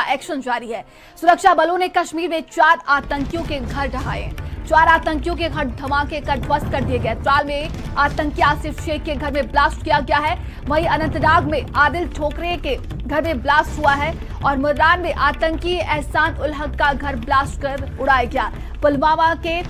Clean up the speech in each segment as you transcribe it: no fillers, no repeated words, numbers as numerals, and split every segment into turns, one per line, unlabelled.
Action जारी है। सुरक्षा बलों ने कश्मीर में 4 आतंकियों के घर ढहाए। 4 आतंकियों के घर धमाके कर ध्वस्त कर दिए गए। त्राल में आतंकी आसिफ शेख के घर में ब्लास्ट किया गया है। वहीं अनंतनाग में आदिल ठोकरे के घर में ब्लास्ट हुआ है और मुर्रान में आतंकी एहसान उल हक का घर ब्लास्ट कर उड़ाया गया। पुलवामा के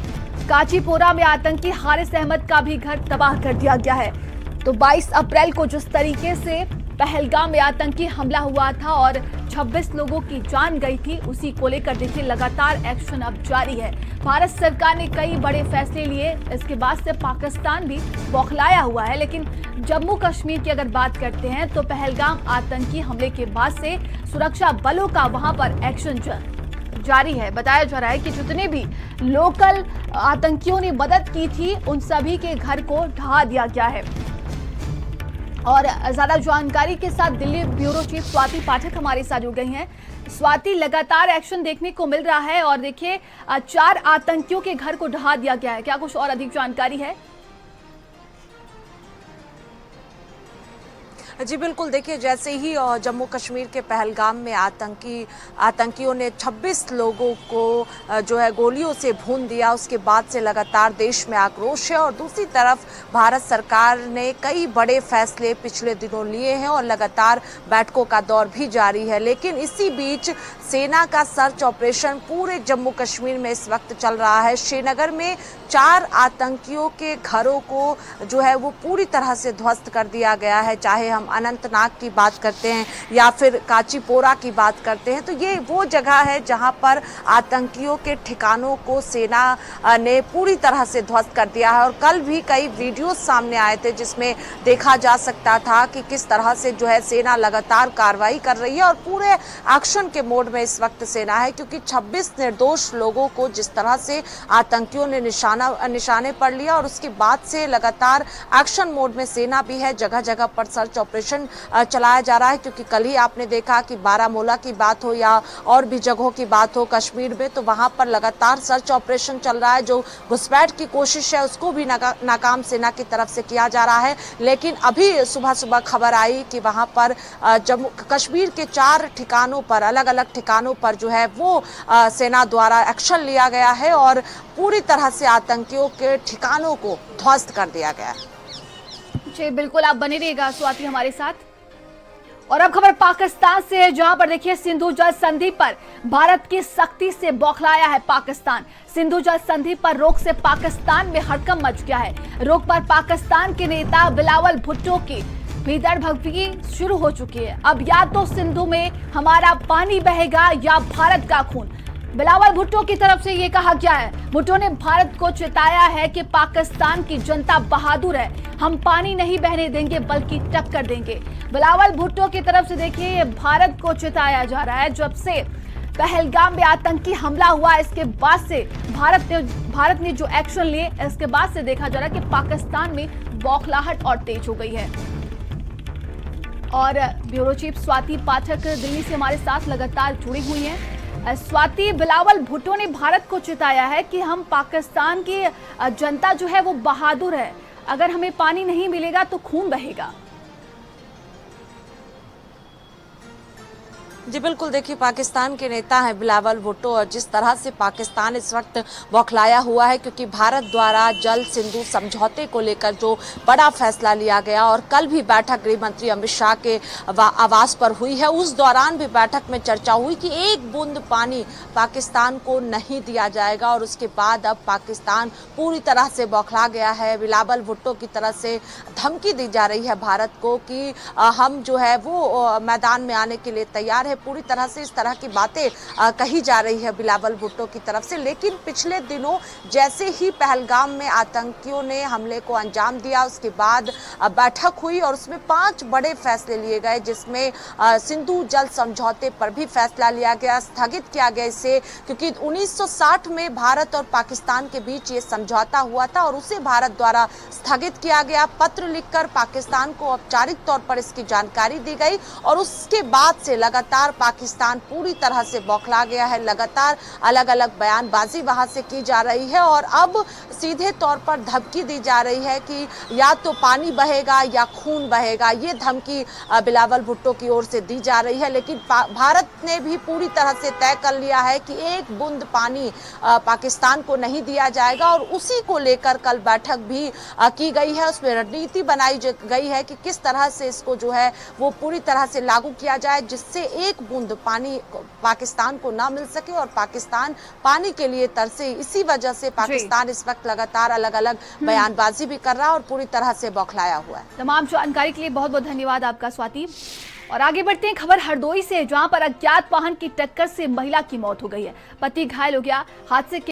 काचीपोरा में आतंकी हारिस अहमद का भी घर तबाह कर दिया गया है। तो 22 अप्रैल को जिस तरीके से पहलगाम में आतंकी हमला हुआ था और 26 लोगों की जान गई थी, उसी को लेकर देखिए लगातार एक्शन अब जारी है। भारत सरकार ने कई बड़े फैसले लिए, इसके बाद से पाकिस्तान भी बौखलाया हुआ है। लेकिन जम्मू कश्मीर की अगर बात करते हैं तो पहलगाम आतंकी हमले के बाद से सुरक्षा बलों का वहां पर एक्शन जारी है। बताया जा रहा है कि जितने भी लोकल आतंकियों ने मदद की थी उन सभी के घर को ढहा दिया गया है। और ज्यादा जानकारी के साथ दिल्ली ब्यूरो चीफ स्वाति पाठक हमारे साथ जुड़ गई हैं। स्वाति, लगातार एक्शन देखने को मिल रहा है और देखिए 4 आतंकियों के घर को ढहा दिया गया है, क्या कुछ और अधिक जानकारी है?
जी बिल्कुल, देखिए जैसे ही जम्मू कश्मीर के पहलगाम में आतंकियों ने 26 लोगों को जो है गोलियों से भून दिया, उसके बाद से लगातार देश में आक्रोश है। और दूसरी तरफ भारत सरकार ने कई बड़े फैसले पिछले दिनों लिए हैं और लगातार बैठकों का दौर भी जारी है। लेकिन इसी बीच सेना का सर्च ऑपरेशन पूरे जम्मू कश्मीर में इस वक्त चल रहा है। श्रीनगर में 4 आतंकियों के घरों को जो है वो पूरी तरह से ध्वस्त कर दिया गया है। चाहे हम अनंतनाग की बात करते हैं या फिर काचीपोरा की बात करते हैं, तो ये वो जगह है जहां पर आतंकियों के ठिकानों को सेना ने पूरी तरह से ध्वस्त कर दिया है। और कल भी कई वीडियो सामने आए थे जिसमें देखा जा सकता था कि किस तरह से जो है सेना लगातार कार्रवाई कर रही है और पूरे एक्शन के मोड में इस वक्त सेना है, क्योंकि 26 निर्दोष लोगों को जिस तरह से आतंकियों ने निशाने पर लिया और उसके बाद से लगातार एक्शन मोड में सेना भी है। जगह जगह पर सर्च ऑपरेशन चलाया जा रहा है, क्योंकि कल ही आपने देखा कि बारामूला की बात हो या और भी जगहों की बात हो कश्मीर में, तो वहां पर लगातार सर्च ऑपरेशन चल रहा है। जो घुसपैठ की कोशिश है उसको भी नाकाम सेना की तरफ से किया जा रहा है। लेकिन अभी सुबह सुबह खबर आई कि वहां पर जम्मू कश्मीर के 4 ठिकानों पर, अलग अलग ठिकानों पर जो है वो सेना द्वारा एक्शन लिया गया है और पूरी तरह से आतंकियों के ठिकानों को ध्वस्त कर दिया गया है।
जी बिल्कुल, आप बने रहिएगा स्वाति हमारे साथ। और अब खबर पाकिस्तान से है, जहां पर देखिए सिंधु जल संधि पर भारत की सख्ती से बौखलाया है पाकिस्तान। सिंधु जल संधि पर रोक से पाकिस्तान में हड़कंप मच गया है। रोक पर पाकिस्तान के नेता बिलावल भुट्टो की भीतर भगवी शुरू हो चुकी है। अब या तो सिंधु में हमारा पानी बहेगा या भारत का खून। बिलावल भुट्टो की तरफ से ये कहा गया है। भुट्टो ने भारत को चेताया है कि पाकिस्तान की जनता बहादुर है, हम पानी नहीं बहने देंगे बल्कि टक्कर देंगे। बिलावल भुट्टो की तरफ से देखिए ये भारत को चेताया जा रहा है। जब से पहलगाम में आतंकी हमला हुआ इसके बाद से भारत ने जो एक्शन लिए, इसके बाद से देखा जा रहा है कि पाकिस्तान में बौखलाहट और तेज हो गई है। और ब्यूरो चीफ स्वाति पाठक दिल्ली से हमारे साथ लगातार जुड़ी हुई हैं। स्वाति, बिलावल भुट्टो ने भारत को चेताया है कि हम पाकिस्तान की जनता जो है वो बहादुर है, अगर हमें पानी नहीं मिलेगा तो खून बहेगा।
जी बिल्कुल, देखिए पाकिस्तान के नेता हैं बिलावल भुट्टो और जिस तरह से पाकिस्तान इस वक्त बौखलाया हुआ है, क्योंकि भारत द्वारा जल सिंधु समझौते को लेकर जो बड़ा फैसला लिया गया और कल भी बैठक गृह मंत्री अमित शाह के आवास पर हुई है, उस दौरान भी बैठक में चर्चा हुई कि एक बूंद पानी पाकिस्तान को नहीं दिया जाएगा। और उसके बाद अब पाकिस्तान पूरी तरह से बौखला गया है। बिलावल भुट्टो की तरफ से धमकी दी जा रही है भारत को कि हम जो है वो मैदान में आने के लिए तैयार है। पूरी तरह से इस तरह की बातें कही जा रही है बिलावल भुट्टो की तरफ से। लेकिन पिछले दिनों जैसे ही पहलगाम में आतंकियों ने हमले को अंजाम दिया, उसके बाद बैठक हुई और उसमें 5 बड़े फैसले लिए गए, जिसमें सिंधु जल समझौते पर भी फैसला लिया गया, स्थगित किया गया इसे, क्योंकि 1960 में भारत और पाकिस्तान के बीच ये समझौता हुआ था और उसे भारत द्वारा स्थगित किया गया। पत्र लिखकर पाकिस्तान को औपचारिक तौर पर इसकी जानकारी दी गई और उसके बाद से लगातार लगातार पाकिस्तान पूरी तरह से बौखला गया है। लगातार अलग अलग बयानबाजी वहां से की जा रही है और अब सीधे तौर पर धमकी दी जा रही है कि या तो पानी बहेगा या खून बहेगा। ये धमकी बिलावल भुट्टो की ओर से दी जा रही है, लेकिन भारत ने भी पूरी तरह से तय कर लिया है कि एक बूंद पानी पाकिस्तान को नहीं दिया जाएगा और उसी को लेकर कल बैठक भी की गई है। उसमें रणनीति बनाई गई है कि किस तरह से इसको जो है वो पूरी तरह से लागू किया जाए, जिससे एक बूंद पानी पाकिस्तान को ना मिल सके और पाकिस्तान पानी के लिए तरसे। इसी वजह से पाकिस्तान इस वक्त लगातार अलग अलग बयानबाजी भी कर रहा है और पूरी तरह से बौखलाया हुआ है।
तमाम जानकारी के लिए बहुत बहुत धन्यवाद आपका स्वाति। और आगे बढ़ते हैं खबर हरदोई से, जहां पर अज्ञात वाहन की टक्कर से महिला की मौत हो गई है। पति घायल हो गया। हादसे के